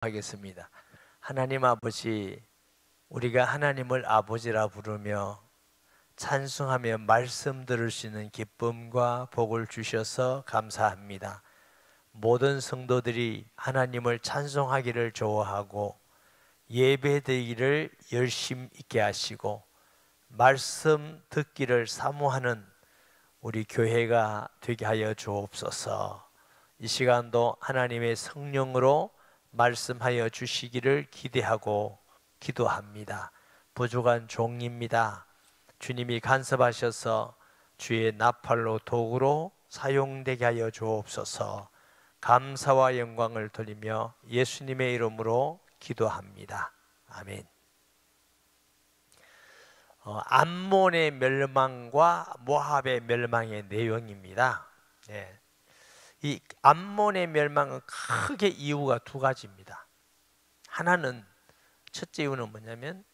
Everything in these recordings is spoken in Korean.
하겠습니다. 하나님 아버지, 우리가 하나님을 아버지라 부르며 찬송하며 말씀 들을 수 있는 기쁨과 복을 주셔서 감사합니다. 모든 성도들이 하나님을 찬송하기를 좋아하고 예배드리기를 열심 있게 하시고 말씀 듣기를 사모하는 우리 교회가 되게 하여 주옵소서. 이 시간도 하나님의 성령으로 말씀하여 주시기를 기대하고 기도합니다. 부족한 종입니다. 주님이 간섭하셔서 주의 나팔로 도구로 사용되게 하여 주옵소서. 감사와 영광을 돌리며 예수님의 이름으로 기도합니다. 아멘. 암몬의 멸망과 모압의 멸망의 내용입니다. 이 암몬의 멸망은 크게 이유가 두 가지입니다. 하나는, 첫째 이유는 뭐냐면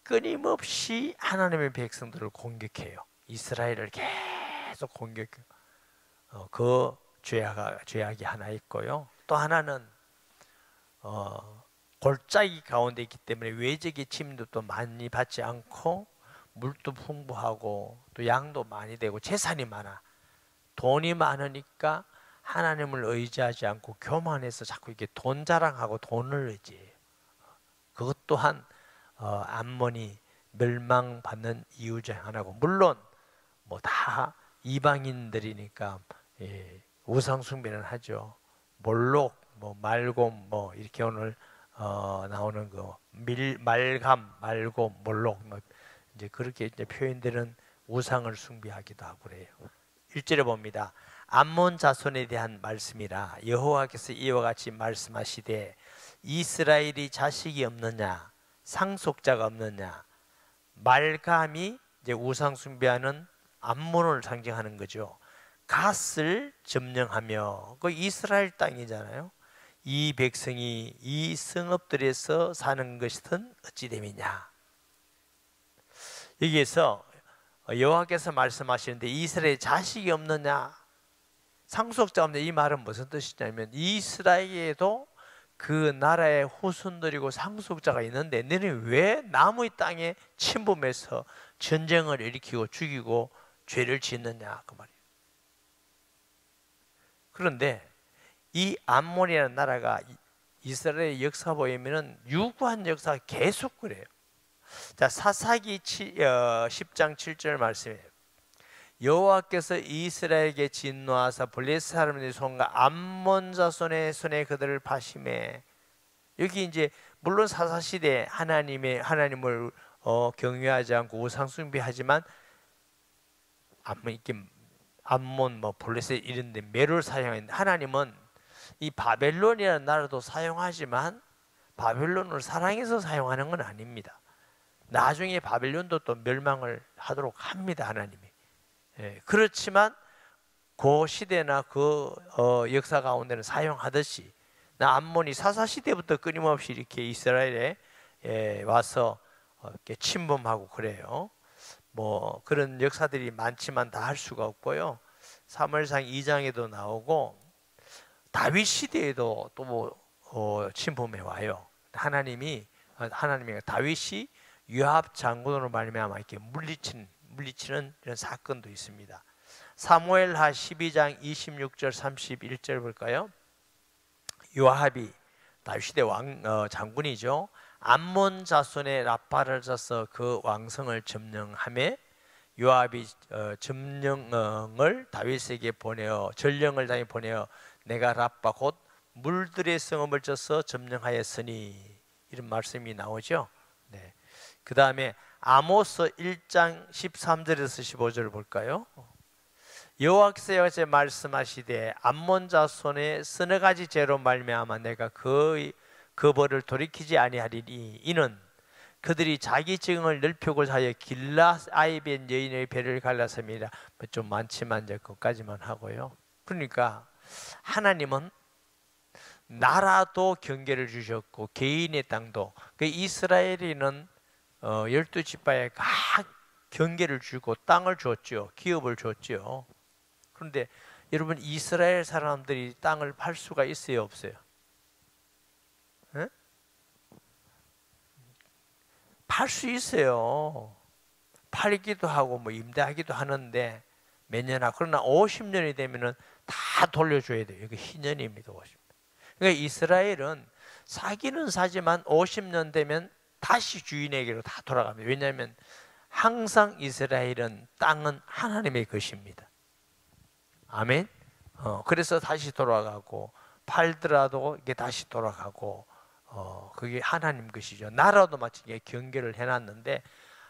끊임없이 하나님의 백성들을 공격해요. 이스라엘을 계속 공격해요. 그 죄악이 하나 있고요. 또 하나는 골짜기 가운데 있기 때문에 외적의 침도 또 많이 받지 않고 물도 풍부하고 또 양도 많이 되고 재산이 많아. 돈이 많으니까 하나님을 의지하지 않고 교만해서 자꾸 이렇게 돈 자랑하고 돈을 의지해요. 그것 또한 암몬이 멸망받는 이유 중 하나고, 물론 뭐 다 이방인들이니까 우상 숭배는 하죠. 몰록, 뭐 말곰, 뭐 이렇게 오늘 나오는 거 말감, 말곰, 몰록, 뭐 이제 그렇게 이제 표현되는 우상을 숭배하기도 하고 그래요. 1절에 봅니다. 암몬 자손에 대한 말씀이라 여호와께서 이와 같이 말씀하시되 이스라엘이 자식이 없느냐, 상속자가 없느냐. 말감이 이제 우상 숭배하는 암몬을 상징하는 거죠. 갓을 점령하며, 그 이스라엘 땅이잖아요. 이 백성이 이 성읍들에서 사는 것은 어찌 됨이냐. 여기에서 여호와께서 말씀하시는데 이스라엘에 자식이 없느냐, 상속자 없느냐, 이 말은 무슨 뜻이냐면 이스라엘에도 그 나라의 후손들이고 상속자가 있는데 너는 왜 남의 땅에 침범해서 전쟁을 일으키고 죽이고 죄를 짓느냐, 그 말이에요. 그런데 이 암몬이라는 나라가 이스라엘의 역사 보이면은 유구한 역사가 계속 그래요. 자, 사사기 10장 7절 말씀이에요. 여호와께서 이스라엘에게 진노하사 블레셋 사람들의 손과 암몬 자손의 손에 그들을 파심해. 여기 이제 물론 사사 시대 하나님을 경외하지 않고 우상 숭배하지만 암몬, 뭐 블레셋 이런 데 매를 사용했는데, 하나님은 이 바벨론이라는 나라도 사용하지만 바벨론을 사랑해서 사용하는 건 아닙니다. 나중에 바벨론도 또 멸망을 하도록 합니다, 하나님이. 그렇지만 그 시대나 그 역사 가운데는 사용하듯이 암몬이 사사 시대부터 끊임없이 이렇게 이스라엘에 와서 이렇게 침범하고 그래요. 뭐 그런 역사들이 많지만 다 할 수가 없고요. 사무엘상 2장에도 나오고 다윗 시대에도 또 침범해 와요. 하나님이 다윗이 요압 장군으로 말미암아 이렇게 물리치는 이런 사건도 있습니다. 사무엘하 12장 26절 31절 볼까요? 요압이 다윗의 장군이죠. 암몬 자손의 라파를 쳐서 그 왕성을 점령하며 요압이 점령을 다윗에게 전령을 당해 보내어 내가 라파 곧 물들의 성읍을 쳐서 점령하였으니, 이런 말씀이 나오죠. 네. 그 다음에 아모스 1장 13절에서 15절 볼까요? 여호와께서 말씀하시되 암몬 자손의 서너 가지 죄로 말미암아 내가 그 벌을 돌이키지 아니하리니 이는 그들이 자기 증을 넓히고 하여 길라앗아이벤 여인의 배를 갈랐습니다. 좀 많지만 이제 그것까지만 하고요. 그러니까 하나님은 나라도 경계를 주셨고 개인의 땅도, 그 이스라엘이는 12지파에 각 경계를 주고 땅을 줬죠. 기업을 줬죠. 그런데 여러분, 이스라엘 사람들이 땅을 팔 수가 있어요, 없어요? 팔 수 있어요. 팔기도 하고 뭐 임대하기도 하는데 몇 년 하고, 그러나 50년이 되면은 다 돌려줘야 돼요. 이게 희년입니다. 50년. 그러니까 이스라엘은 사기는 사지만 50년 되면 다시 주인에게로 다 돌아갑니다. 왜냐하면 항상 이스라엘은 땅은 하나님의 것입니다. 아멘. 그래서 다시 돌아가고, 팔더라도 이게 다시 돌아가고, 그게 하나님 것이죠. 나라도 마치 경계를 해놨는데,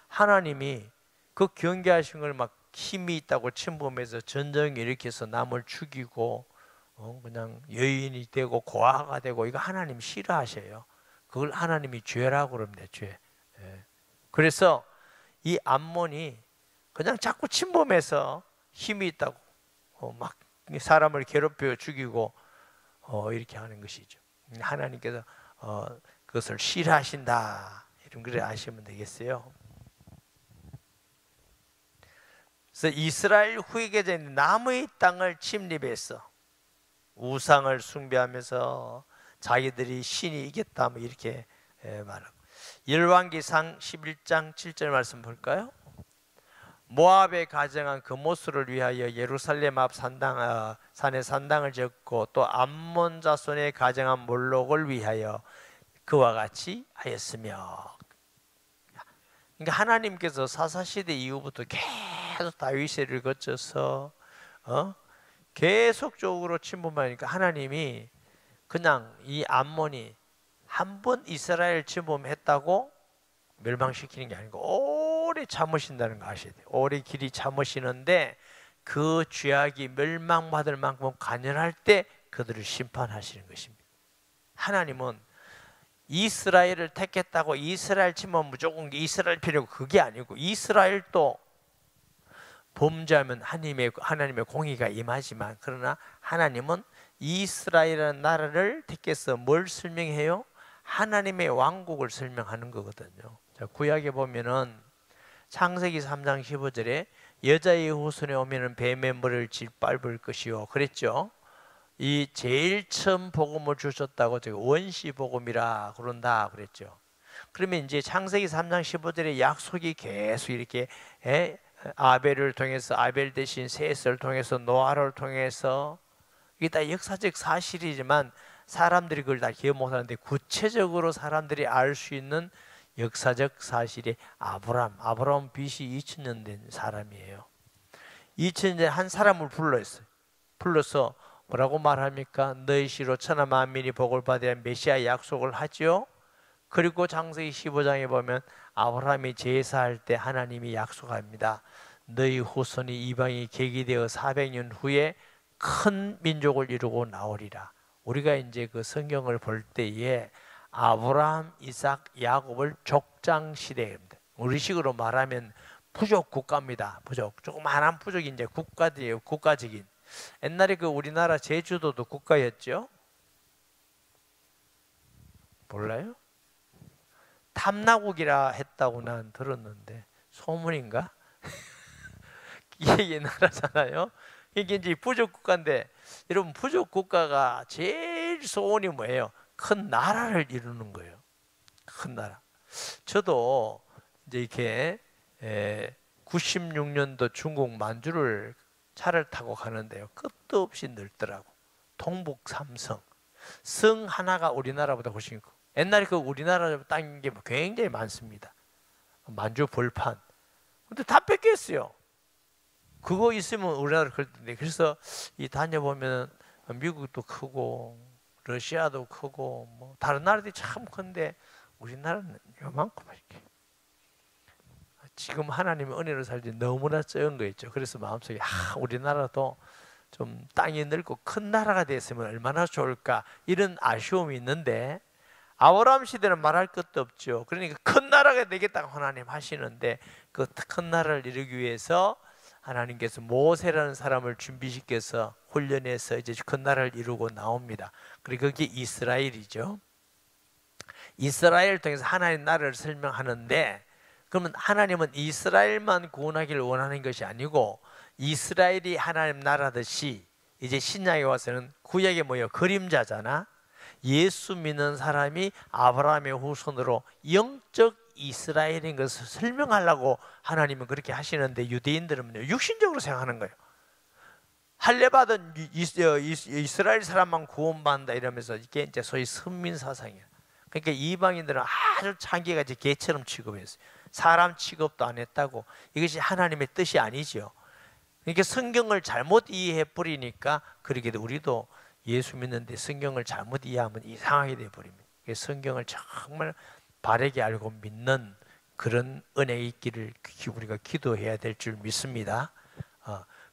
하나님이 그 경계하신 걸 막 힘이 있다고 침범해서 전쟁 일으켜서 남을 죽이고, 그냥 여인이 되고 고아가 되고, 이거 하나님 싫어하셔요. 그걸 하나님이 죄라고 그럽니다. 죄. 그래서 이 암몬이 그냥 자꾸 침범해서 힘이 있다고 막 사람을 괴롭혀 죽이고 이렇게 하는 것이죠. 하나님께서 그것을 싫어하신다, 이런 걸 아시면 되겠어요. 그래서 이스라엘 후계자인 남의 땅을 침입해서 우상을 숭배하면서 자기들이 신이 이겼다, 뭐 이렇게 말하고. 열왕기상 11장 7절 말씀 볼까요? 모압에 가정한 그모스를 위하여 예루살렘 앞 산에 산당을 짓고, 또 암몬 자손에 가정한 몰록을 위하여 그와 같이 하였으며. 그러니까 하나님께서 사사시대 이후부터 계속 다윗을 거쳐서 계속적으로 침범하니까 하나님이 그냥 이 암몬이 한 번 이스라엘 침범했다고 멸망시키는 게 아니고 오래 참으신다는 거 아셔야 돼요. 오래 길이 참으시는데 그 죄악이 멸망받을 만큼 간절할 때 그들을 심판하시는 것입니다. 하나님은 이스라엘을 택했다고 이스라엘 치면 무조건 이스라엘 필요고 그게 아니고, 이스라엘도 범죄하면 하나님의 공의가 임하지만, 그러나 하나님은 이스라엘이라는 나라를 택해서 뭘 설명해요? 하나님의 왕국을 설명하는 거거든요. 자, 구약에 보면은 창세기 3장 15절에 여자의 후손에 오면은 뱀의 머리를 짓밟을 것이요 그랬죠. 이 제일 처음 복음을 주셨다고 저기 원시 복음이라 그런다 그랬죠. 그러면 이제 창세기 3장 15절에 약속이 계속 이렇게 아벨을 통해서, 아벨 대신 셋을 통해서, 노아를 통해서, 이게 다 역사적 사실이지만 사람들이 그걸 다 기억 못하는데, 구체적으로 사람들이 알 수 있는 역사적 사실이 아브라함 BC 2000년 된 사람이에요. 2000년 한 사람을 불러서 뭐라고 말합니까? 너희 씨로 천하 만민이 복을 받으려 메시아 약속을 하죠. 그리고 창세기 15장에 보면 아브라함이 제사할 때 하나님이 약속합니다. 너희 후손이 이방이 계기되어 400년 후에 큰 민족을 이루고 나오리라. 우리가 이제 그 성경을 볼 때에 아브라함, 이삭, 야곱을 족장 시대입니다. 우리식으로 말하면 부족 국가입니다. 조그마한 부족이 이제 국가들이에요. 국가적인. 옛날에 그 우리나라 제주도도 국가였죠? 몰라요? 탐나국이라 했다고 난 들었는데 소문인가? 이게 나라잖아요. 이게 이제 부족 국가인데, 여러분 부족 국가가 제일 소원이 뭐예요? 큰 나라를 이루는 거예요. 큰 나라. 저도 이제 이렇게 96년도 중국 만주를 차를 타고 가는데요, 끝도 없이 넓더라고. 동북 삼성, 성 하나가 우리나라보다 훨씬 크고, 옛날에 그 우리나라 땅인 게 굉장히 많습니다. 만주 벌판. 근데 다 뺏겼어요. 그거 있으면 우리나라 그럴 텐데. 그래서 이 다녀보면 미국도 크고 러시아도 크고 뭐 다른 나라들이 참 큰데 우리나라는 요만큼 이렇게. 지금 하나님의 은혜로 살지 너무나 적은 거 있죠. 그래서 마음속에 우리나라도 좀 땅이 넓고 큰 나라가 됐으면 얼마나 좋을까, 이런 아쉬움이 있는데, 아브라함 시대는 말할 것도 없죠. 그러니까 큰 나라가 되겠다고 하나님 하시는데, 그 큰 나라를 이루기 위해서 하나님께서 모세라는 사람을 준비시켜서 훈련해서 이제 큰 나라를 이루고 나옵니다. 그리고 그게 이스라엘이죠. 이스라엘을 통해서 하나님 나라를 설명하는데, 그러면 하나님은 이스라엘만 구원하기를 원하는 것이 아니고, 이스라엘이 하나님 나라듯이 이제 신약에 와서는 구약이 뭐예요? 그림자잖아. 예수 믿는 사람이 아브라함의 후손으로 영적 이스라엘인 것을 설명하려고 하나님은 그렇게 하시는데, 유대인들은 육신적으로 생각하는 거예요. 할례받은 이스라엘 사람만 구원받는다 이러면서 이게 이제 소위 선민 사상이에요. 그러니까 이방인들은 아주 자기같이 개처럼 취급했어요. 사람 취급도 안 했다고. 이것이 하나님의 뜻이 아니죠. 그러니까 성경을 잘못 이해해 버리니까, 그렇게 우리도 예수 믿는데 성경을 잘못 이해하면 이상하게 돼 버립니다. 성경을 정말 바르게 알고 믿는 그런 은혜 있기를 우리가 기도해야 될 줄 믿습니다.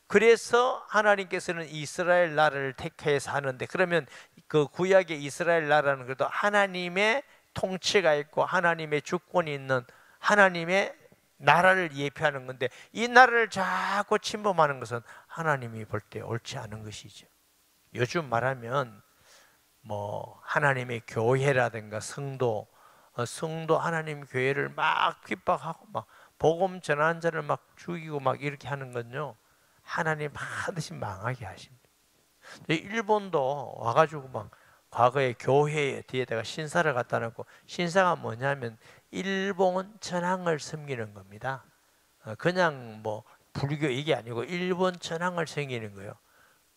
그래서 하나님께서는 이스라엘 나라를 택해서 하는데, 그러면 그 구약의 이스라엘 나라는 그래도 하나님의 통치가 있고 하나님의 주권이 있는 하나님의 나라를 예표하는 건데, 이 나라를 자꾸 침범하는 것은 하나님이 볼 때 옳지 않은 것이죠. 요즘 말하면 뭐 하나님의 교회라든가 성도 하나님 교회를 막 핍박하고 막 복음 전하는 자를 막 죽이고 막 이렇게 하는 건요, 하나님 반드시 망하게 하십니다. 일본도 와가지고 막 과거에 교회 뒤에다가 신사를 갖다 놓고, 신사가 뭐냐면 일본 천황을 섬기는 겁니다. 그냥 뭐 불교 이게 아니고 일본 천황을 섬기는 거예요.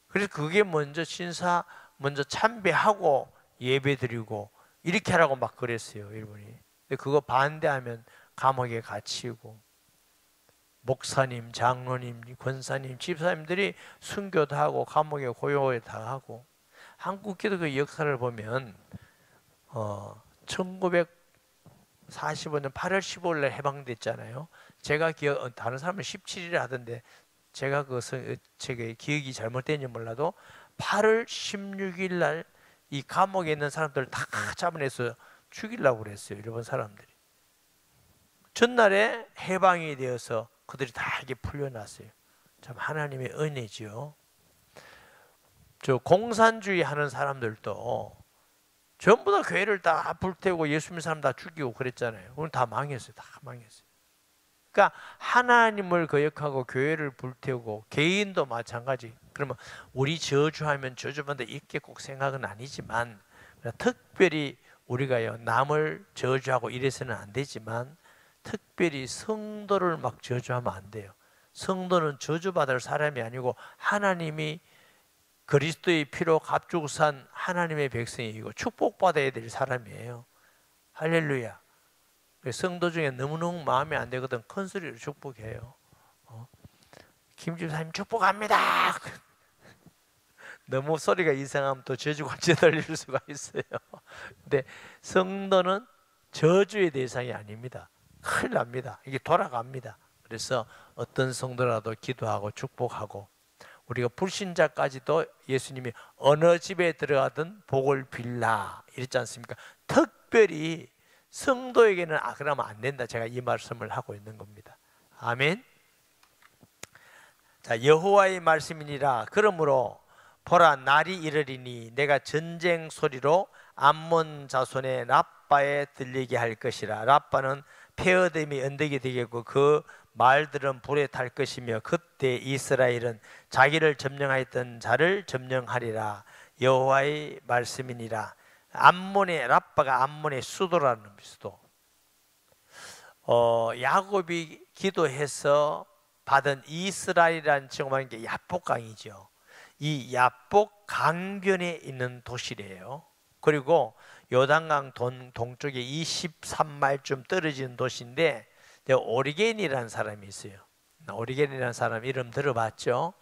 그래서 그게 먼저 신사 먼저 참배하고 예배드리고 이렇게 하라고 막 그랬어요, 일본이. 근데 그거 반대하면 감옥에 갇히고, 목사님, 장로님, 권사님, 집사님들이 순교도 하고 감옥에 고용을 당하고. 한국 기독교 역사를 보면 1945년 8월 15일 날 해방됐잖아요. 제가 다른 사람은 17일에 하던데 제가 제가 기억이 잘못된지 몰라도 8월 16일 날 이 감옥에 있는 사람들 다 잡아내서 죽이려고 그랬어요, 일본 사람들이. 전날에 해방이 되어서 그들이 다 이게 풀려났어요. 참 하나님의 은혜죠. 저 공산주의 하는 사람들도 전부 다 교회를 다 불태우고 예수 믿는 사람 다 죽이고 그랬잖아요. 오늘 다 망했어요. 다 망했어요. 그러니까 하나님을 거역하고 교회를 불태우고, 개인도 마찬가지. 그러면 우리 저주하면 저주받는다 이렇게 꼭 생각은 아니지만, 특별히 우리가요 남을 저주하고 이래서는 안 되지만, 특별히 성도를 막 저주하면 안 돼요. 성도는 저주받을 사람이 아니고 하나님이 그리스도의 피로 값주고 산 하나님의 백성이고 축복받아야 될 사람이에요. 할렐루야. 성도 중에 너무너무 마음에 안 되거든 큰 소리로 축복해요. 김 집사님 축복합니다. 너무 소리가 이상하면 또 저주같이 들릴 수가 있어요. 근데 성도는 저주의 대상이 아닙니다. 큰일 납니다. 이게 돌아갑니다. 그래서 어떤 성도라도 기도하고 축복하고, 우리가 불신자까지도 예수님이 어느 집에 들어가든 복을 빌라 이랬지 않습니까? 특별히 성도에게는 그러면 안 된다. 제가 이 말씀을 하고 있는 겁니다. 아멘. 자, 여호와의 말씀이니라. 그러므로 보라, 날이 이르리니 내가 전쟁 소리로 암몬 자손의 라빠에 들리게 할 것이라. 라빠는 폐허됨이 언덕이 되겠고 그 말들은 불에 탈 것이며, 그때 이스라엘은 자기를 점령하였던 자를 점령하리라. 여호와의 말씀이니라. 암몬의 라빠가 암몬의 수도라는 수도. 야곱이 기도해서 받은 이스라엘이라는 칭호만 게 야복강이죠. 이 야복 강변에 있는 도시래요. 그리고 요단강 동쪽에 23마일쯤 떨어진 도시인데, 오리겐이라는 사람이 있어요. 오리겐이라는 사람 이름 들어봤죠?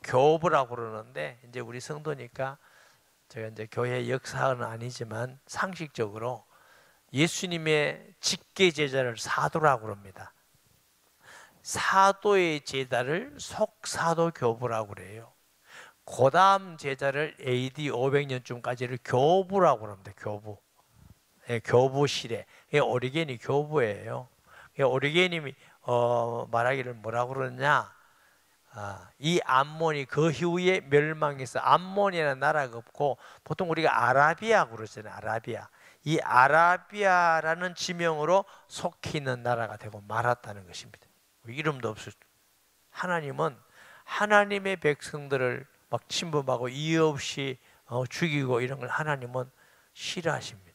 교부라고 그러는데, 이제 우리 성도니까 제가 이제 교회 역사는 아니지만 상식적으로 예수님의 직계 제자를 사도라고 그럽니다. 사도의 제자를 속사도 교부라고 그래요. 그 다음 제자를 AD 500년쯤까지를 교부라고 합니다. 교부. 교부시대. 오리겐이 교부예요. 오리겐이 말하기를 뭐라고 그러냐, 이 암몬이 그 이후에 멸망해서, 암몬이라는 나라가 없고 보통 우리가 아라비아 그러잖아요. 아라비아. 이 아라비아라는 지명으로 속해 있는 나라가 되고 말았다는 것입니다. 이름도 없을. 하나님은 하나님의 백성들을 막 침범하고 이유 없이 죽이고 이런 걸 하나님은 싫어하십니다.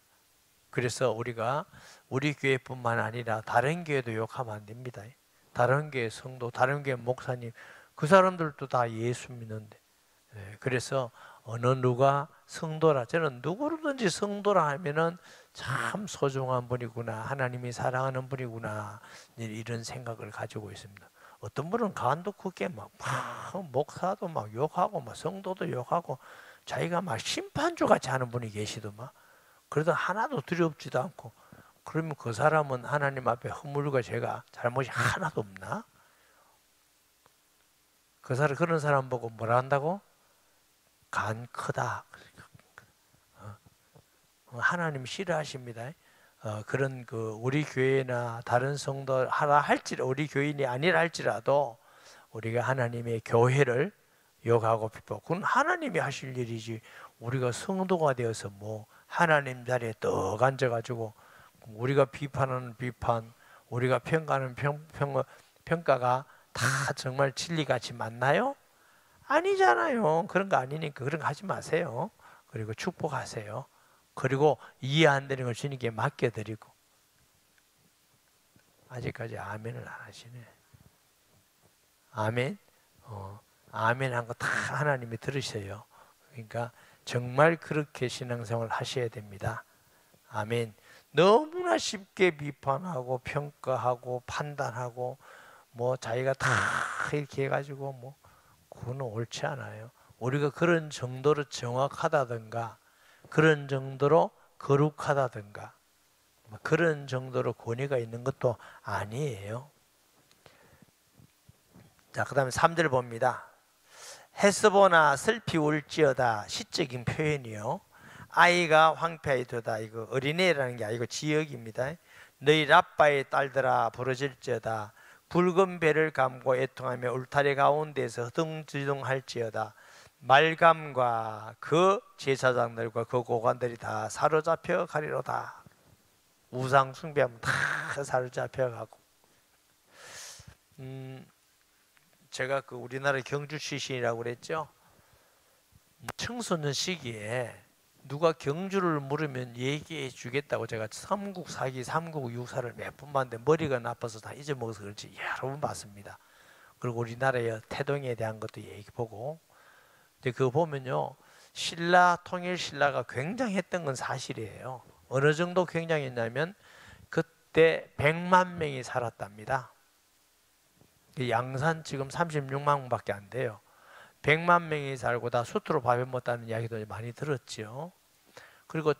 그래서 우리가 우리 교회뿐만 아니라 다른 교회도 욕하면 안 됩니다. 다른 교회 성도, 다른 교회 목사님, 그 사람들도 다 예수 믿는데. 그래서 어느 누가 성도라, 저는 누구든지 성도라 하면은 참 소중한 분이구나, 하나님이 사랑하는 분이구나, 이런 생각을 가지고 있습니다. 어떤 분은 간도 크게 막 목사도 막 욕하고 막 성도도 욕하고 자기가 막 심판주 같이 하는 분이 계시더만. 그래도 하나도 두렵지도 않고. 그러면 그 사람은 하나님 앞에 허물과 죄가 잘못이 하나도 없나? 그런 사람 보고 뭐라 한다고? 간 크다. 하나님 싫어하십니다. 그런 우리 교회나 다른 성도 하라 할지라도, 우리 교인이 아니라 할지라도 우리가 하나님의 교회를 욕하고 비판하고, 그건 하나님이 하실 일이지. 우리가 성도가 되어서 뭐 하나님 자리에 떡 앉아가지고 우리가 비판하는 비판, 우리가 평가하는 평가가 다 정말 진리같이 맞나요? 아니잖아요. 그런 거 아니니까 그런 거 하지 마세요. 그리고 축복하세요. 그리고 이해 안 되는 걸 주님께 맡겨드리고. 아직까지 아멘을 안 하시네. 아멘. 아멘 한 거 다 하나님이 들으셔요. 그러니까 정말 그렇게 신앙생활을 하셔야 됩니다. 아멘. 너무나 쉽게 비판하고 평가하고 판단하고 뭐 자기가 다 이렇게 해가지고 뭐 그거는 옳지 않아요. 우리가 그런 정도로 정확하다든가 그런 정도로 거룩하다든가 그런 정도로 권위가 있는 것도 아니에요. 자, 그 다음에 3절 봅니다. 헤스보나 슬피 울지어다. 시적인 표현이요. 아이가 황폐하도다. 이거 어린애라는 게 아니고 지역입니다. 너희 라빠의 딸들아 부러질지어다. 붉은 배를 감고 애통하며 울타리 가운데서 허둥지둥할지어다. 말감과 그 제사장들과 그 고관들이 다 사로잡혀 가리로다. 우상 숭배하면 다 사로잡혀 가고. 제가 우리나라 경주 출신이라고 그랬죠. 청소년 시기에 누가 경주를 물으면 얘기해 주겠다고 제가 삼국 사기, 삼국 유사를 몇 번 봤는데 머리가 나빠서 다 잊어먹어서 그렇지 여러 번 봤습니다. 그리고 우리나라의 태동에 대한 것도 얘기 보고. 근데 그거 보면요, 통일 신라가 굉장했던 건 사실이에요. 어느 정도 굉장했냐면 그때 100만 명이 살았답니다. 양산 지금 36만 명밖에 안 돼요. 100만 명이 살고 다 수트로 밥을 먹다는 이야기도 많이 들었죠. 그리고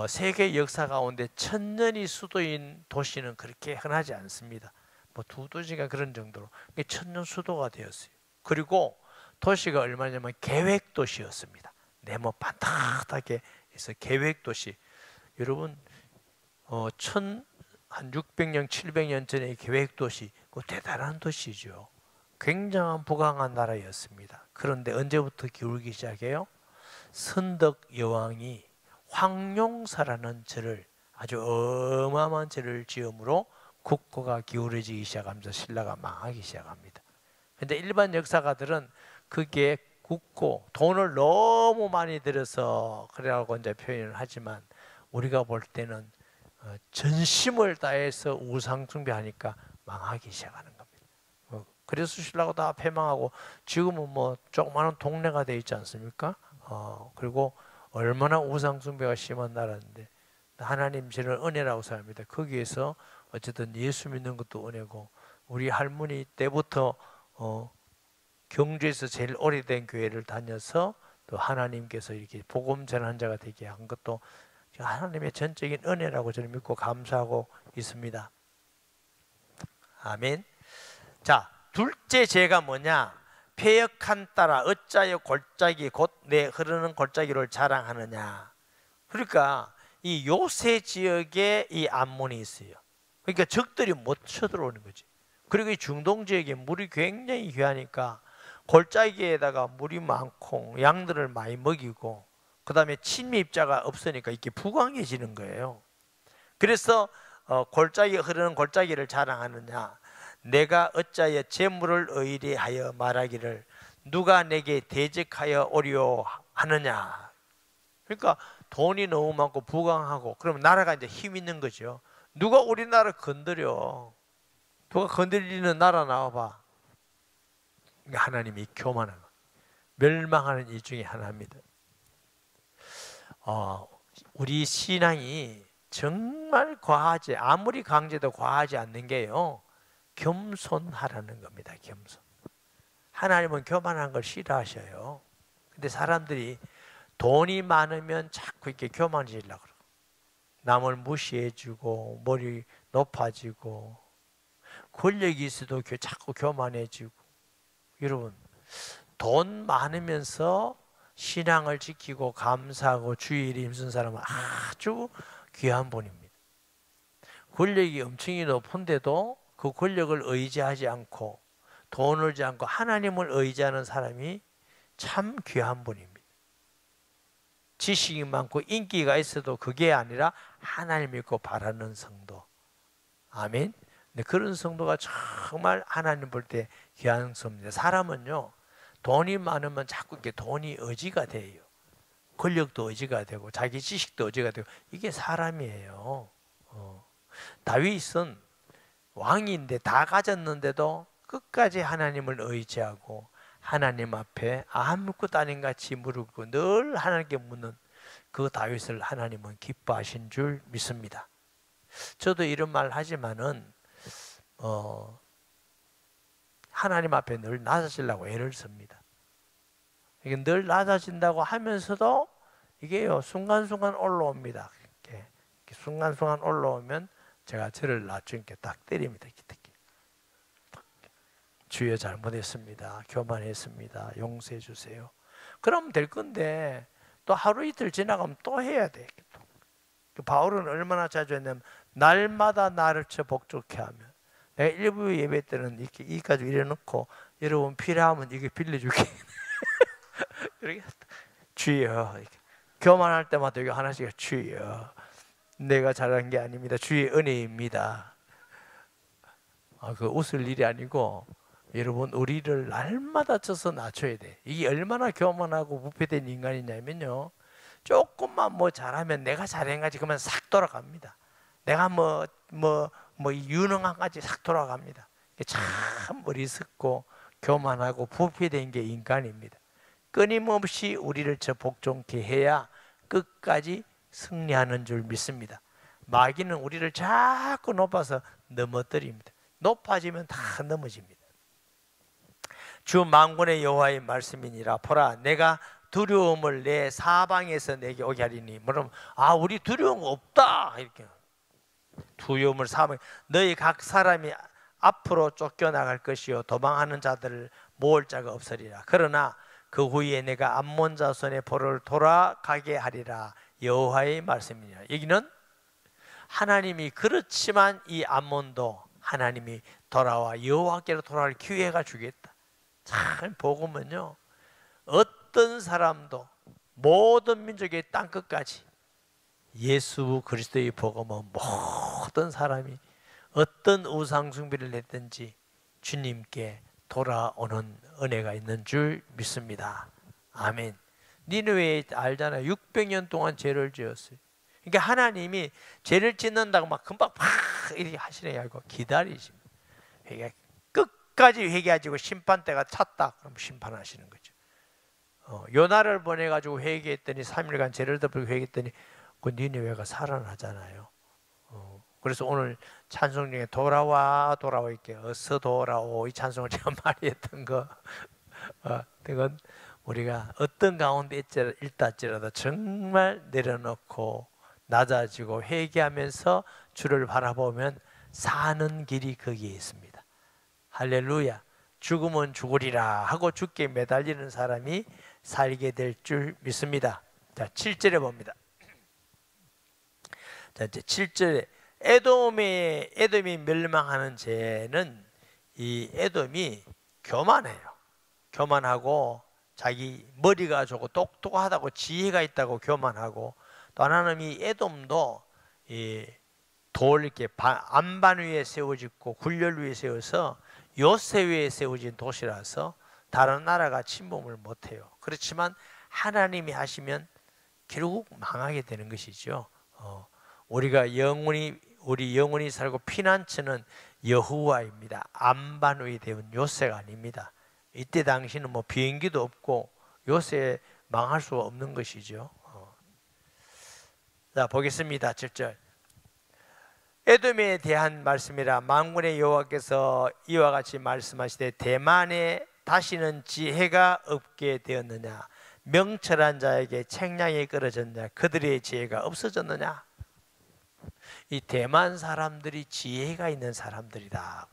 세계 역사 가운데 1000년이 수도인 도시는 그렇게 흔하지 않습니다. 뭐 두 도시가 그런 정도로 1000년 수도가 되었어요. 그리고 도시가 얼마냐면 계획도시였습니다. 네모 반듯하게 해서 계획도시. 여러분 한 600년, 700년 전의 계획도시, 그 대단한 도시죠. 굉장한 부강한 나라였습니다. 그런데 언제부터 기울기 시작해요? 선덕 여왕이 황룡사라는 절을, 아주 어마어마한 절을 지음으로 국고가 기울어지기 시작하면서 신라가 망하기 시작합니다. 그런데 일반 역사가들은 그게 국고, 돈을 너무 많이 들여서 그래라고 이제 표현을 하지만 우리가 볼 때는 전심을 다해서 우상 숭배하니까 망하기 시작하는 겁니다. 그래서 신라가 다 패망하고 지금은 뭐 조그마한 동네가 돼 있지 않습니까? 그리고 얼마나 우상 숭배가 심한 나라인데 하나님 저는 은혜라고 생각합니다. 거기에서 어쨌든 예수 믿는 것도 은혜고, 우리 할머니 때부터 경주에서 제일 오래된 교회를 다녀서 또 하나님께서 이렇게 복음 전한 자가 되게 한 것도 하나님의 전적인 은혜라고 저는 믿고 감사하고 있습니다. 아멘. 자, 둘째 죄가 뭐냐? 패역한 따라 어짜여 골짜기 곧 내 흐르는 골짜기를 자랑하느냐. 그러니까 이 요새 지역에 이 암몬이 있어요. 그러니까 적들이 못 쳐들어오는 거지. 그리고 이 중동 지역에 물이 굉장히 귀하니까 골짜기에다가 물이 많고 양들을 많이 먹이고, 그 다음에 침입자가 없으니까 이렇게 부강해지는 거예요. 그래서 흐르는 골짜기를 자랑하느냐. 내가 어찌하여 재물을 의뢰하여 말하기를 누가 내게 대적하여 오려 하느냐. 그러니까 돈이 너무 많고 부강하고 그러면 나라가 이제 힘 있는 거죠. 누가 우리나라 건드려? 누가 건드리는 나라 나와봐. 하나님이 교만한 거, 멸망하는 일 중에 하나입니다. 우리 신앙이 정말 과하지, 아무리 강제도 과하지 않는 게요, 겸손하라는 겁니다. 겸손. 하나님은 교만한 걸 싫어하셔요. 근데 사람들이 돈이 많으면 자꾸 이렇게 교만해지려고 그러고, 남을 무시해주고 머리 높아지고, 권력이 있어도 자꾸 교만해지고. 여러분, 돈 많으면서 신앙을 지키고 감사하고 주의 일 힘쓴 사람은 아주 귀한 분입니다. 권력이 엄청이 높은데도 그 권력을 의지하지 않고 돈을 의지하지 않고 하나님을 의지하는 사람이 참 귀한 분입니다. 지식이 많고 인기가 있어도 그게 아니라 하나님 믿고 바라는 성도. 아멘. 근데 그런 성도가 정말 하나님 볼 때 귀한 성도입니다. 사람은요, 돈이 많으면 자꾸 이렇게 돈이 의지가 돼요. 권력도 의지가 되고 자기 지식도 의지가 되고, 이게 사람이에요. 다윗은 왕인데 다 가졌는데도 끝까지 하나님을 의지하고 하나님 앞에 아무것도 아닌 같이 무릎 꿇고 늘 하나님께 묻는 그 다윗을 하나님은 기뻐하신 줄 믿습니다. 저도 이런 말 하지만은 하나님 앞에 늘 낮아지려고 애를 씁니다. 이게 늘 낮아진다고 하면서도 이게요, 순간순간 올라옵니다. 이렇게 순간순간 올라오면 제가 저를 낮추니까 딱 때립니다. 주여 잘못했습니다. 교만했습니다. 용서해 주세요. 그러면 될 건데 또 하루 이틀 지나가면 또 해야 돼. 바울은 얼마나 자주 했냐면 날마다 나를 쳐 복종케 하면, 내가 일부 예배 때는 이렇게 이까지 이래놓고 여러분 필요하면 이게 빌려줄게. 이렇게 주여, 이렇게. 교만할 때마다 여기 하나씩 주여, 내가 잘한 게 아닙니다. 주의 은혜입니다. 그 웃을 일이 아니고, 여러분 우리를 날마다 쳐서 낮춰야 돼. 이게 얼마나 교만하고 부패된 인간이냐면요, 조금만 뭐 잘하면 내가 잘한가지 그러면 싹 돌아갑니다. 내가 유능한 까지 싹 돌아갑니다. 참 어리석고 교만하고 부패된 게 인간입니다. 끊임없이 우리를 저 복종케 해야 끝까지 승리하는 줄 믿습니다. 마귀는 우리를 자꾸 높아서 넘어뜨립니다. 높아지면 다 넘어집니다. 주 만군의 여호와의 말씀이니라. 보라, 내가 두려움을 내 사방에서 내게 오게 하리니. 뭐냐면 우리 두려움 없다, 이렇게. 두려움을 사방에, 너희 각 사람이 앞으로 쫓겨나갈 것이요 도망하는 자들을 모을 자가 없으리라. 그러나 그 후에 내가 암몬 자손의 볼을 돌아가게 하리라. 여호와의 말씀이니라. 여기는 하나님이, 그렇지만 이 암몬도 하나님이 돌아와 여호와께로 돌아갈 기회가 주겠다. 참, 복음은요, 어떤 사람도 모든 민족의 땅끝까지 예수 그리스도의 복음은 모든 사람이 어떤 우상 숭배를 했든지 주님께 돌아오는 은혜가 있는 줄 믿습니다. 아멘. 니느웨 알잖아요. 600년 동안 죄를 지었어요. 그러니까 하나님이 죄를 짓는다고 막 금방 팍 이렇게 하시는 게 아니고 기다리십니다. 끝까지 회개하시고 심판대가 찼다 그럼 심판하시는 거죠. 요나를 보내가지고 회개했더니 3일간 죄를 덮고 회개했더니 그 니느웨가 살아나잖아요. 그래서 오늘 찬송 중에 돌아와 돌아와 이렇게 어서 돌아오, 이 찬송을 제가 많이 했던 거, 그건 우리가 어떤 가운데 있다할지라도 정말 내려놓고 낮아지고 회개하면서 주를 바라보면 사는 길이 거기에 있습니다. 할렐루야. 죽으면 죽으리라 하고 죽게 매달리는 사람이 살게 될 줄 믿습니다. 자, 7절에 봅니다. 자, 이제 7절에 에돔이 멸망하는 죄는, 이 에돔이 교만해요. 교만하고 자기 머리가 좋고 똑똑하다고 지혜가 있다고 교만하고, 또 하나는 이 에돔도 돌 이렇게 안반 위에 세워짓고 굴절 위에 세워서 요새 위에 세워진 도시라서 다른 나라가 침범을 못해요. 그렇지만 하나님이 하시면 결국 망하게 되는 것이죠. 우리 영원히 살고 피난처는 여호와입니다. 안반의 대원 요새가 아닙니다. 이때 당시는 뭐 비행기도 없고 요새 망할 수 없는 것이죠. 자, 보겠습니다. 7절. 에돔에 대한 말씀이라. 만군의 여호와께서 이와 같이 말씀하시되 대만에 다시는 지혜가 없게 되었느냐? 명철한 자에게 책량이 끊어졌느냐? 그들의 지혜가 없어졌느냐? 이 대만 사람들이 지혜가 있는 사람들이다.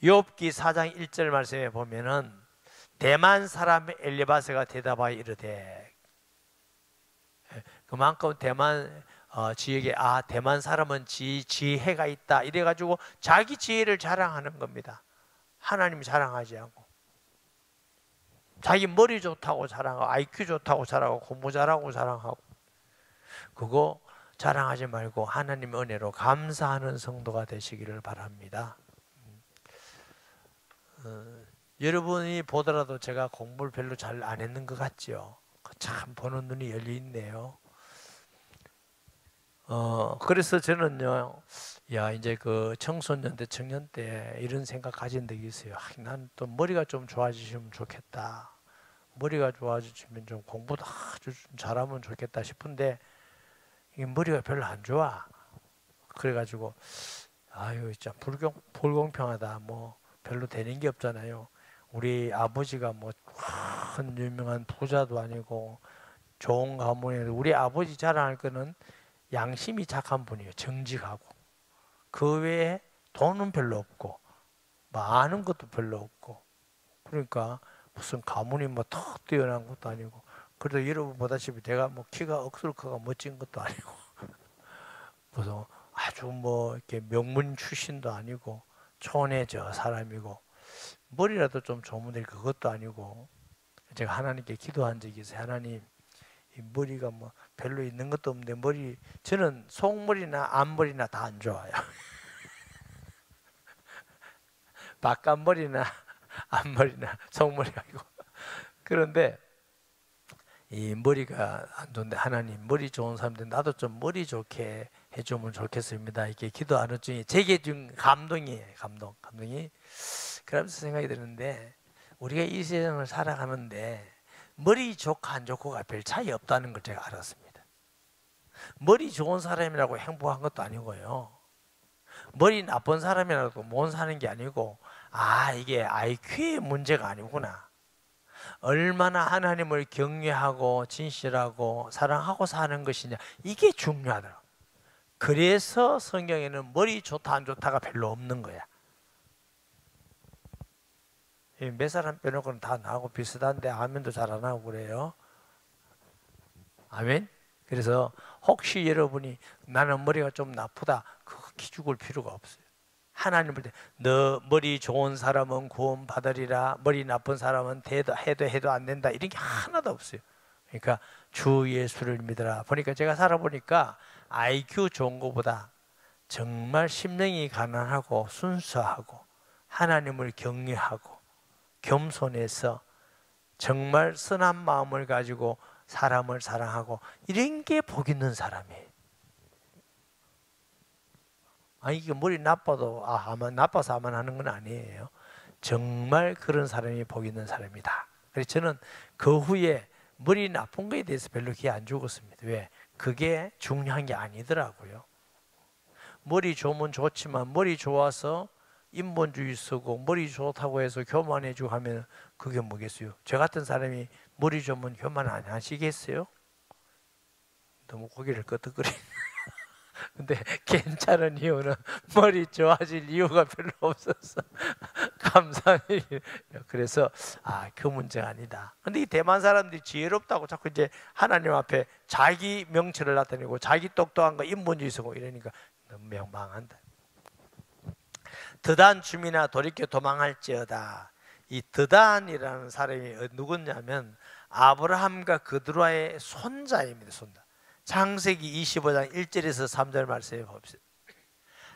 욥기 4장 1절 말씀에 보면은 대만 사람 엘리바스가 대답하여 이르되, 그만큼 대만 지역에 대만 사람은 지혜가 있다 이래가지고 자기 지혜를 자랑하는 겁니다. 하나님 자랑하지 않고 자기 머리 좋다고 자랑하고 IQ 좋다고 자랑하고 공부 잘하고 자랑하고, 그거 자랑하지 말고 하나님의 은혜로 감사하는 성도가 되시기를 바랍니다. 여러분이 보더라도 제가 공부를 별로 잘 안 했는 것 같죠? 참 보는 눈이 열려 있네요. 그래서 저는요, 이제 그 청소년 때, 청년 때 이런 생각 가진 적이 있어요. 난 또 머리가 좀 좋아지시면 좋겠다. 머리가 좋아지시면 좀 공부도 아주 좀 잘하면 좋겠다 싶은데, 이게 머리가 별로 안 좋아. 그래가지고, 진짜 불공평하다. 뭐, 별로 되는 게 없잖아요. 우리 아버지가 뭐, 큰 유명한 부자도 아니고, 좋은 가문에, 우리 아버지 자랑할 거는 양심이 착한 분이에요. 정직하고. 그 외에 돈은 별로 없고 뭐 아는 것도 별로 없고, 그러니까 무슨 가문이 뭐 턱 뛰어난 것도 아니고, 그래도 여러분 보다시피 제가 뭐 키가 억수로 크고 멋진 것도 아니고 무슨 아주 뭐 이렇게 명문 출신도 아니고 촌의 저 사람이고, 머리라도 좀 좋으면 그것도 아니고, 제가 하나님께 기도한 적이 있어요. 하나님, 이 머리가 뭐 별로 있는 것도 없는데 저는 속머리나 앞머리나 다 안 좋아요. 바깥머리나 앞머리나 속머리가 아니고. 그런데 이 머리가 안 좋은데, 하나님 머리 좋은 사람들 나도 좀 머리 좋게 해주면 좋겠습니다. 이렇게 기도하는 중에 제게 준 감동이에요. 감동이. 그러면서 생각이 드는데, 우리가 이 세상을 살아가는데 머리 좋고 안 좋고가 별 차이 없다는 걸 제가 알았습니다. 머리 좋은 사람이라고 행복한 것도 아니고요, 머리 나쁜 사람이라고 못 사는 게 아니고, 이게 IQ의 문제가 아니구나. 얼마나 하나님을 경외하고 진실하고 사랑하고 사는 것이냐, 이게 중요하더라고. 그래서 성경에는 머리 좋다 안 좋다가 별로 없는 거야. 몇 사람 빼놓고는 다 나하고 비슷한데 아멘도 잘 안 하고 그래요. 아멘. 그래서 혹시 여러분이 나는 머리가 좀 나쁘다, 그거 기죽을 필요가 없어요. 하나님 볼 때 너 머리 좋은 사람은 구원 받으리라, 머리 나쁜 사람은 해도 안 된다, 이런 게 하나도 없어요. 그러니까 주 예수를 믿어라. 보니까 제가 살아보니까 IQ 좋은 것보다 정말 심령이 가난하고 순수하고 하나님을 경외하고 겸손해서 정말 선한 마음을 가지고 사람을 사랑하고, 이런 게 복 있는 사람이에요. 이게 머리 나빠도 나빠서 아만 하는 건 아니에요. 정말 그런 사람이 복 있는 사람이다. 그래서 저는 그 후에 머리 나쁜 거에 대해서 별로 기회 안 주었습니다. 왜? 그게 중요한 게 아니더라고요. 머리 좋으면 좋지만 머리 좋아서 인본주의 쓰고 머리 좋다고 해서 교만해지고 하면 그게 뭐겠어요? 저 같은 사람이 머리 좋으면 교만 안 하시겠어요? 너무 고개를 끄덕거리네. 근데 괜찮은 이유는 머리 좋아질 이유가 별로 없었어. 감사합니다. 그래서 그 문제가 아니다. 근데 이 대만 사람들이 지혜롭다고 자꾸 이제 하나님 앞에 자기 명철을 나타내고 자기 똑똑한 거 인본주의 쓰고 이러니까 너무 망한다. 드단 주민아 돌이켜 도망할지어다. 이 드단이라는 사람이 누구냐면 아브라함과 그드라의 손자입니다. 손자. 창세기 25장 1절에서 3절 말씀해 봅시다.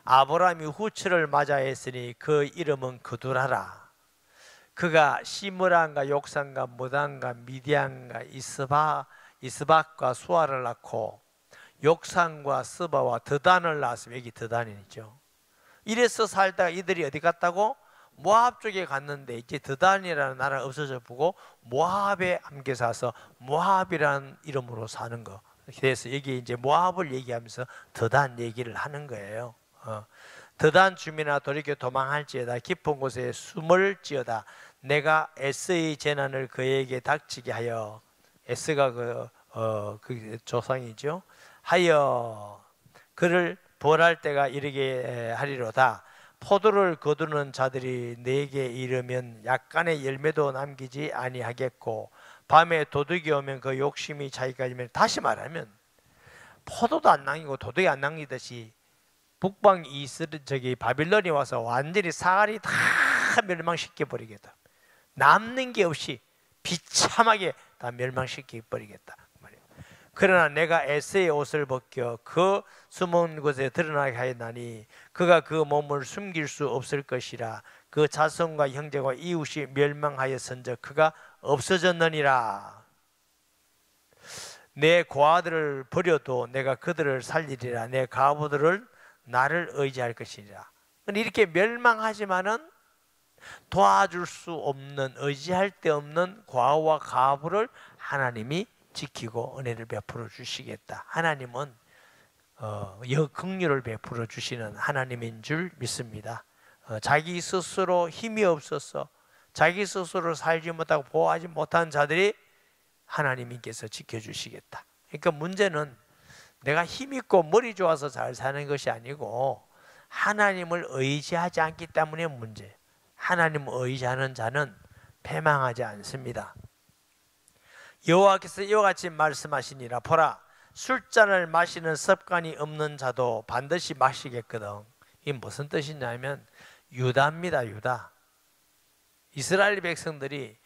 아브라함이 후처를 맞아했으니 그 이름은 그두라라. 그가 시므란과 욕산과 무단과 미디안과 이스박과 수아를 낳고 욕산과 스바와 드단을 낳았으면, 여기 드단이죠. 이래서 살다가 이들이 어디 갔다고? 모압 쪽에 갔는데 이제 드단이라는 나라가 없어져 보고 모압에 함께 사서 모압이라는 이름으로 사는 거. 그래서 여기 이제 모압을 얘기하면서 드단 얘기를 하는 거예요. 드단 주민아 돌이켜 도망할지어다. 깊은 곳에 숨을지어다. 내가 에스의 재난을 그에게 닥치게 하여, 에스가 그 조상이죠. 하여 그를 벌할 때가 이르게 하리로다. 포도를 거두는 자들이 내게 이르면 약간의 열매도 남기지 아니하겠고, 밤에 도둑이 오면 그 욕심이 자기까지면, 다시 말하면 포도도 안 남기고 도둑이 안 남기듯이 북방 저기 바빌론이 와서 완전히 사가리 다 멸망시켜 버리겠다. 남는 게 없이 비참하게 다 멸망시켜 버리겠다. 그러나 내가 에스의 옷을 벗겨 그 숨은 곳에 드러나게 하였나니 그가 그 몸을 숨길 수 없을 것이라. 그 자손과 형제와 이웃이 멸망하였은즉 그가 없어졌느니라. 내 고아들을 버려도 내가 그들을 살리리라. 내 과부들을 나를 의지할 것이니라. 이렇게 멸망하지만은 도와줄 수 없는, 의지할 데 없는 과부와 과부를 하나님이 지키고 은혜를 베풀어 주시겠다. 하나님은 긍휼을 베풀어 주시는 하나님인 줄 믿습니다. 자기 스스로 힘이 없어서 자기 스스로 살지 못하고 보호하지 못한 자들이 하나님께서 지켜주시겠다. 그러니까 문제는 내가 힘 있고 머리 좋아서 잘 사는 것이 아니고 하나님을 의지하지 않기 때문에 문제. 하나님을 의지하는 자는 패망하지 않습니다. 여호와께서 이와 같이 말씀하시니라. 보라, 술잔을 마시는 습관이 없는 자도 반드시 마시겠거든. 이게 무슨 뜻이냐면 유다입니다. 유다. 이스라엘 백성들이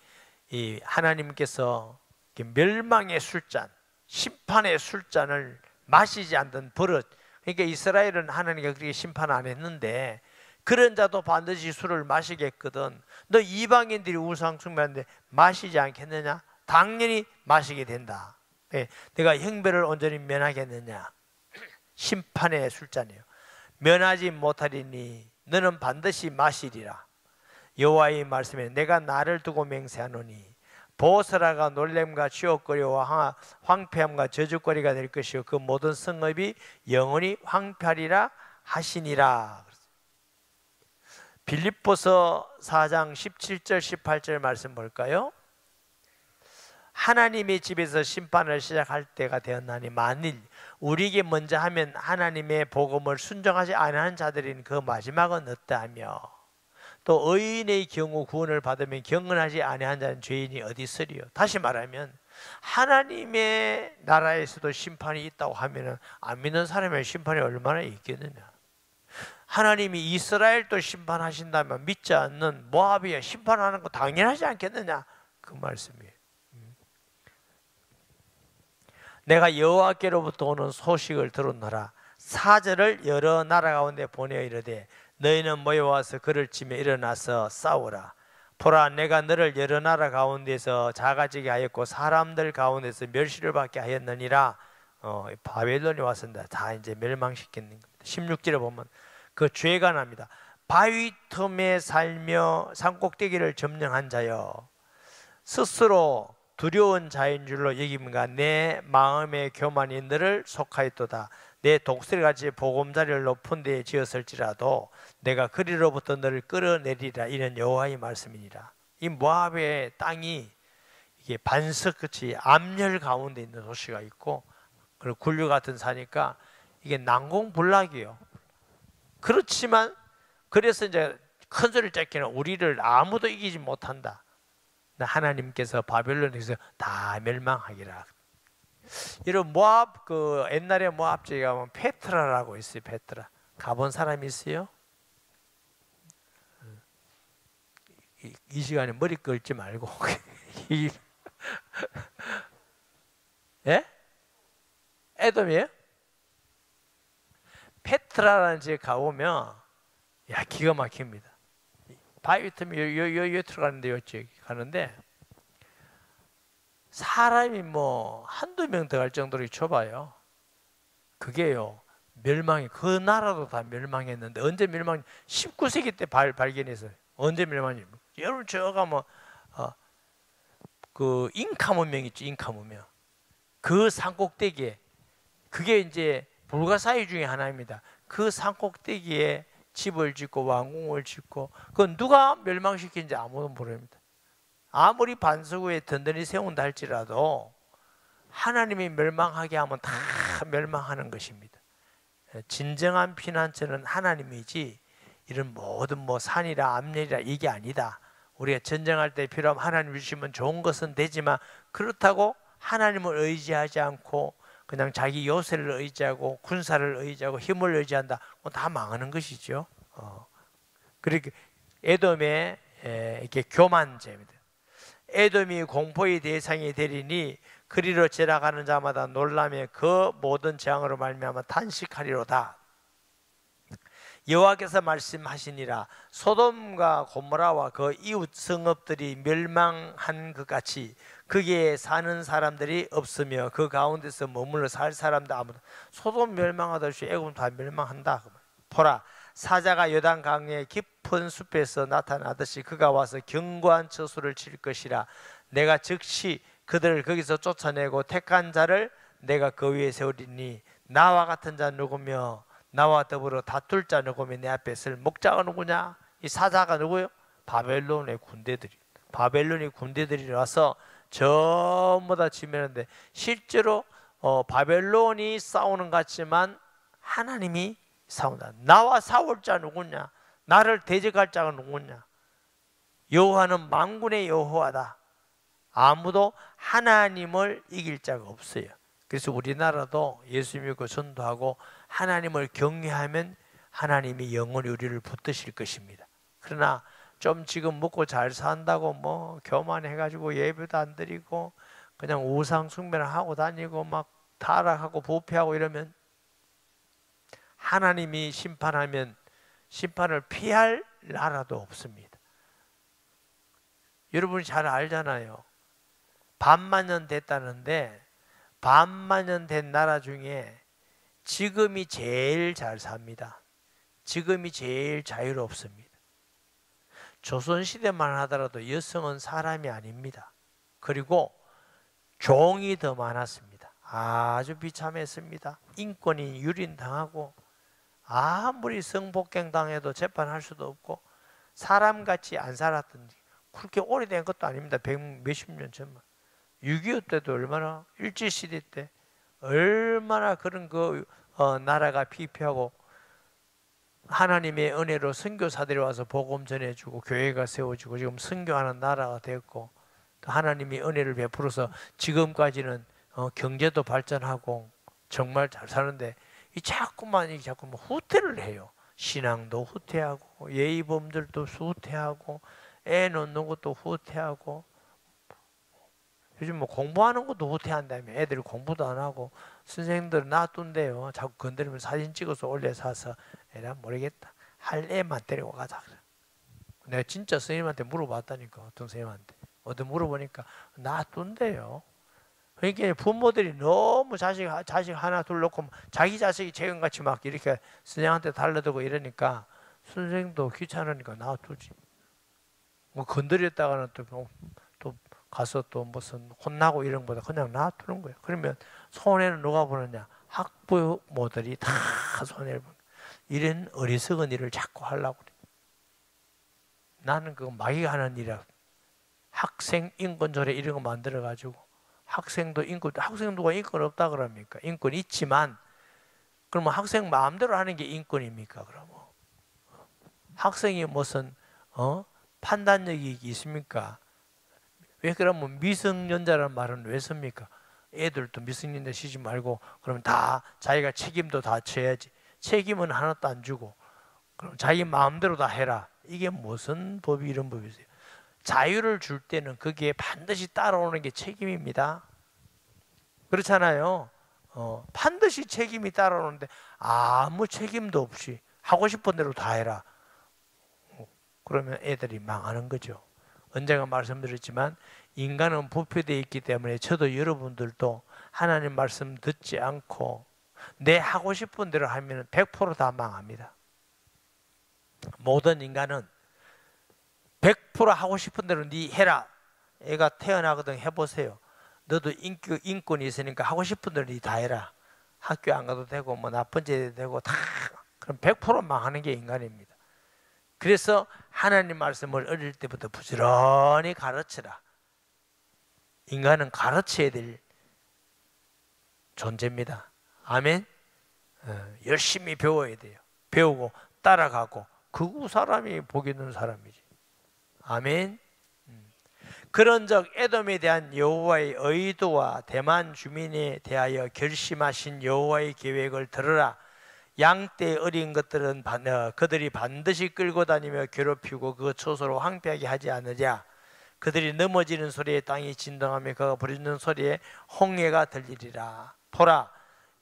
이 하나님께서 멸망의 술잔, 심판의 술잔을 마시지 않던 버릇. 그러니까 이스라엘은 하나님께 그렇게 심판 안 했는데 그런 자도 반드시 술을 마시겠거든. 너 이방인들이 우상 숭배하는데 마시지 않겠느냐? 당연히 마시게 된다. 내가 형벌을 온전히 면하겠느냐? 심판의 술잔이에요. 면하지 못하리니 너는 반드시 마시리라. 여호와의 말씀에 내가 나를 두고 맹세하노니 보스라가 놀램과 치욕거리와 황폐함과 저주거리가 될 것이요 그 모든 성읍이 영원히 황폐하리라 하시니라. 빌립보서 4장 17절 18절 말씀 볼까요? 하나님의 집에서 심판을 시작할 때가 되었나니 만일 우리에게 먼저 하면 하나님의 복음을 순종하지 않은 자들인 그 마지막은 어떠하며 또 의인의 경우 구원을 받으면 경건하지 아니한 자는 죄인이 어디 있으리요. 다시 말하면 하나님의 나라에서도 심판이 있다고 하면 안 믿는 사람의 심판이 얼마나 있겠느냐. 하나님이 이스라엘도 심판하신다면 믿지 않는 모압이야 심판하는 거 당연하지 않겠느냐 그 말씀이에요. 내가 여호와께로부터 오는 소식을 들었노라. 사절을 여러 나라 가운데 보내어 이르되 너희는 모여와서 그를 치며 일어나서 싸우라. 보라, 내가 너를 여러 나라 가운데서 작아지게 하였고 사람들 가운데서 멸시를 받게 하였느니라. 바벨론이 왔습니다. 다 이제 멸망시키는 겁니다. 16절에 보면 그 죄가 납니다. 바위 틈에 살며 산꼭대기를 점령한 자여, 스스로 두려운 자인 줄로 여김과 내 마음의 교만이 너를 속하였도다. 내 독수리같이 보금자리를 높은 데에 지었을지라도 내가 그리로부터 너를 끌어내리라. 이는 여호와의 말씀이니라. 이 모압의 땅이 이게 반석같이 암열 가운데 있는 도시가 있고 그리고 굴류 같은 산이니까 이게 난공불락이에요. 그렇지만 그래서 이제 큰 소리를 쬐기는 우리를 아무도 이기지 못한다. 하나님께서 바벨론에서 다 멸망하기라. 여러분 모압 그 옛날에 모압 지역에 가면 페트라라고 있어요. 페트라 가본 사람이 있어요? 이 시간에 머리 끌지 말고 예? 에돔이에요? 페트라라는 지역 가보면 야 기가 막힙니다. 바위 틈이 요 들어가는데 요쪽 가는데 사람이 뭐 한두 명 들어갈 정도로 좁아요. 그게요 멸망이 그 나라도 다 멸망했는데 언제 멸망? 19세기 때 발견했어요. 언제 멸망이? 여러분 저가 뭐 그 잉카 문명 있죠. 잉카 문명. 그 산꼭대기에 그게 이제 불가사의 중에 하나입니다. 그 산꼭대기에 집을 짓고 왕궁을 짓고 그건 누가 멸망시킨지 아무도 모릅니다. 아무리 반석위에 든든히 세운다 할지라도 하나님이 멸망하게 하면 다 멸망하는 것입니다. 진정한 피난처는 하나님이지 이런 모든 뭐 산이라 암열이라 이게 아니다. 우리가 전쟁할 때 필요하면 하나님 주시면 좋은 것은 되지만 그렇다고 하나님을 의지하지 않고 그냥 자기 요새를 의지하고 군사를 의지하고 힘을 의지한다. 다 망하는 것이죠. 그렇게 에돔의 이렇게 교만죄입니다. 에돔이 공포의 대상이 되리니 그리로 지나가는 자마다 놀라며 그 모든 재앙으로 말미암아 탄식하리로다. 여호와께서 말씀하시니라. 소돔과 고모라와 그 이웃 성읍들이 멸망한 것 같이 거기에 사는 사람들이 없으며 그 가운데서 머물러 살 사람도 아무도. 소돔 멸망하듯이 애굽은 다 멸망한다. 보라, 사자가 요단 강의 깊은 숲에서 나타나듯이 그가 와서 견고한 처소를 칠 것이라. 내가 즉시 그들을 거기서 쫓아내고 택한 자를 내가 그 위에 세우리니 나와 같은 자 누구며 나와 더불어 다툴 자 누구며 내 앞에 설 목자가 누구냐? 이 사자가 누구요? 바벨론의 군대들이. 바벨론의 군대들이 와서 전부 다 지면하는데 실제로 바벨론이 싸우는 것 같지만 하나님이 싸운다. 나와 싸울 자 누구냐? 나를 대적할 자가 누구냐? 여호와는 만군의 여호와다. 아무도 하나님을 이길 자가 없어요. 그래서 우리나라도 예수 믿고 전도하고 하나님을 경외하면 하나님이 영원히 우리를 붙드실 것입니다. 그러나 좀 지금 먹고 잘 산다고 뭐 교만해가지고 예배도 안 드리고 그냥 우상 숭배를 하고 다니고 막 타락하고 부패하고 이러면 하나님이 심판하면 심판을 피할 나라도 없습니다. 여러분이 잘 알잖아요. 반만 년 됐다는데 반만 년 된 나라 중에 지금이 제일 잘 삽니다. 지금이 제일 자유롭습니다. 조선시대만 하더라도 여성은 사람이 아닙니다. 그리고 종이 더 많았습니다. 아주 비참했습니다. 인권이 유린당하고 아무리 성폭행 당해도 재판할 수도 없고 사람같이 안 살았던지 그렇게 오래된 것도 아닙니다. 몇십 년 전만. 6.25 때도 얼마나 일제시대 때 얼마나 그런 나라가 피폐하고 하나님의 은혜로 선교사들이 와서 복음 전해주고 교회가 세워지고 지금 선교하는 나라가 됐고 또 하나님이 은혜를 베풀어서 지금까지는 경제도 발전하고 정말 잘 사는데 자꾸만 후퇴를 해요. 신앙도 후퇴하고 예의범들도 후퇴하고 애 놓는 것도 후퇴하고 요즘 뭐 공부하는 것도 후퇴한다며. 애들이 공부도 안 하고 선생님들은 놔둔대요. 자꾸 건드리면 사진 찍어서 올려서 에라 모르겠다. 할 애만 데리고 가자 그래. 내가 진짜 선생님한테 물어봤다니까. 어떤 선생님한테 어디 물어보니까 놔둔대요. 그러니까 부모들이 너무 자식 하나 둘 놓고 자기 자식이 최근같이 막 이렇게 선생님한테 달라들고 이러니까 선생님도 귀찮으니까 놔두지. 뭐 건드렸다가는 또 가서 또 무슨 혼나고 이런 것보다 그냥 놔두는 거예요. 그러면 손해는 누가 보느냐? 학부모들이 다 손해를 보는. 이런 어리석은 일을 자꾸 하려고 그래. 나는 그거 마귀가 하는 일이야. 학생 인권조례 이런 거 만들어가지고 학생도 학생도가 인권 없다 그럽니까? 인권 있지만 그러면 학생 마음대로 하는 게 인권입니까? 그러면 학생이 무슨 판단력이 있습니까? 왜 그러면 미성년자라는 말은 왜 씁니까? 애들도 미성년자 시지 말고 그러면 다 자기가 책임도 다 져야지. 책임은 하나도 안 주고 그럼 자기 마음대로 다 해라. 이게 무슨 법이 이런 법이세요? 자유를 줄 때는 그게 반드시 따라오는 게 책임입니다. 그렇잖아요. 반드시 책임이 따라오는데 아무 책임도 없이 하고 싶은 대로 다 해라. 그러면 애들이 망하는 거죠. 언젠가 말씀드렸지만 인간은 부패되어 있기 때문에 저도 여러분들도 하나님 말씀 듣지 않고 내 하고 싶은 대로 하면 100% 다 망합니다. 모든 인간은 100% 하고 싶은 대로 네 해라. 애가 태어나거든 해보세요. 너도 인권이 있으니까 하고 싶은 대로 네 다 해라. 학교 안 가도 되고 뭐 나쁜 짓 해도 되고 다 그럼 100% 망하는 게 인간입니다. 그래서 하나님 말씀을 어릴 때부터 부지런히 가르치라. 인간은 가르쳐야 될 존재입니다. 아멘. 열심히 배워야 돼요. 배우고 따라가고 그 사람이 복 있는 사람이지. 아멘. 그런즉 에돔에 대한 여호와의 의도와 대만 주민에 대하여 결심하신 여호와의 계획을 들으라. 양떼 어린 것들은 그들이 반드시 끌고 다니며 괴롭히고 그 초소로 황폐하게 하지 않으랴. 그들이 넘어지는 소리에 땅이 진동하며 그가 부르짖는 소리에 홍해가 들리리라. 보라,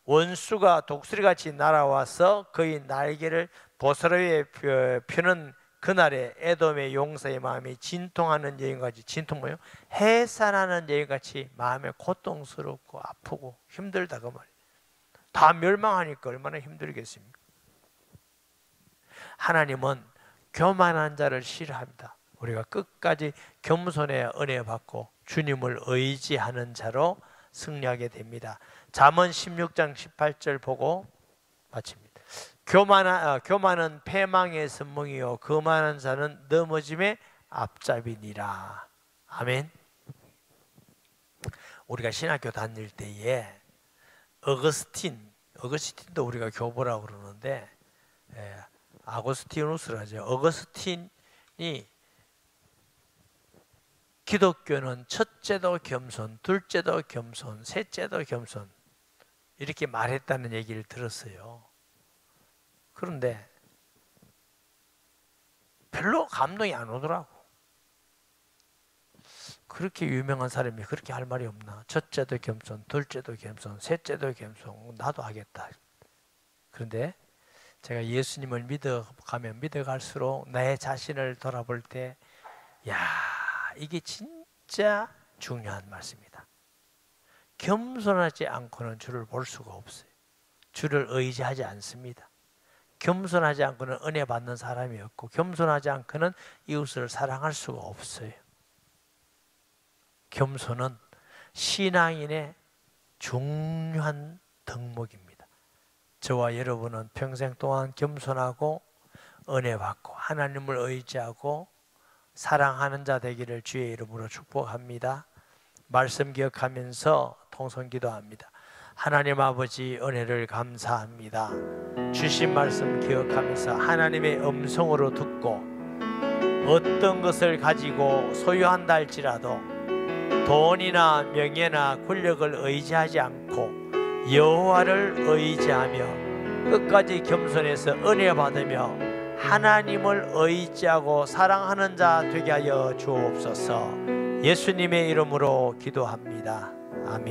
원수가 독수리같이 날아와서 그의 날개를 보스로에 펴는 그날에 에돔의 용사의 마음이 진통하는 여인같이, 진통 뭐예요? 해산하는 여인같이 마음에 고통스럽고 아프고 힘들다 그 말이에요. 다 멸망하니까 얼마나 힘들겠습니까? 하나님은 교만한 자를 싫어합니다. 우리가 끝까지 겸손해야 은혜 받고 주님을 의지하는 자로 승리하게 됩니다. 잠언 16장 18절 보고 마칩니다. 교만은 패망의 선봉이요 거만한 자는 넘어짐의 앞잡이니라. 아멘. 우리가 신학교 다닐 때에 어거스틴도 우리가 교보라고 그러는데 아고스티누스라죠. 어거스틴이 기독교는 첫째도 겸손, 둘째도 겸손, 셋째도 겸손 이렇게 말했다는 얘기를 들었어요. 그런데 별로 감동이 안 오더라고. 그렇게 유명한 사람이 그렇게 할 말이 없나? 첫째도 겸손, 둘째도 겸손, 셋째도 겸손, 나도 하겠다. 그런데 제가 예수님을 믿어갈수록 나의 자신을 돌아볼 때, 야, 이게 진짜 중요한 말씀이다. 겸손하지 않고는 주를 볼 수가 없어요. 주를 의지하지 않습니다. 겸손하지 않고는 은혜 받는 사람이 없고, 겸손하지 않고는 이웃을 사랑할 수가 없어요. 겸손은 신앙인의 중요한 덕목입니다. 저와 여러분은 평생 동안 겸손하고 은혜 받고 하나님을 의지하고 사랑하는 자 되기를 주의 이름으로 축복합니다. 말씀 기억하면서 통성 기도합니다. 하나님 아버지 은혜를 감사합니다. 주신 말씀 기억하면서 하나님의 음성으로 듣고 어떤 것을 가지고 소유한다 할지라도 돈이나 명예나 권력을 의지하지 않고 여호와를 의지하며 끝까지 겸손해서 은혜 받으며 하나님을 의지하고 사랑하는 자 되게 하여 주옵소서. 예수님의 이름으로 기도합니다. 아멘.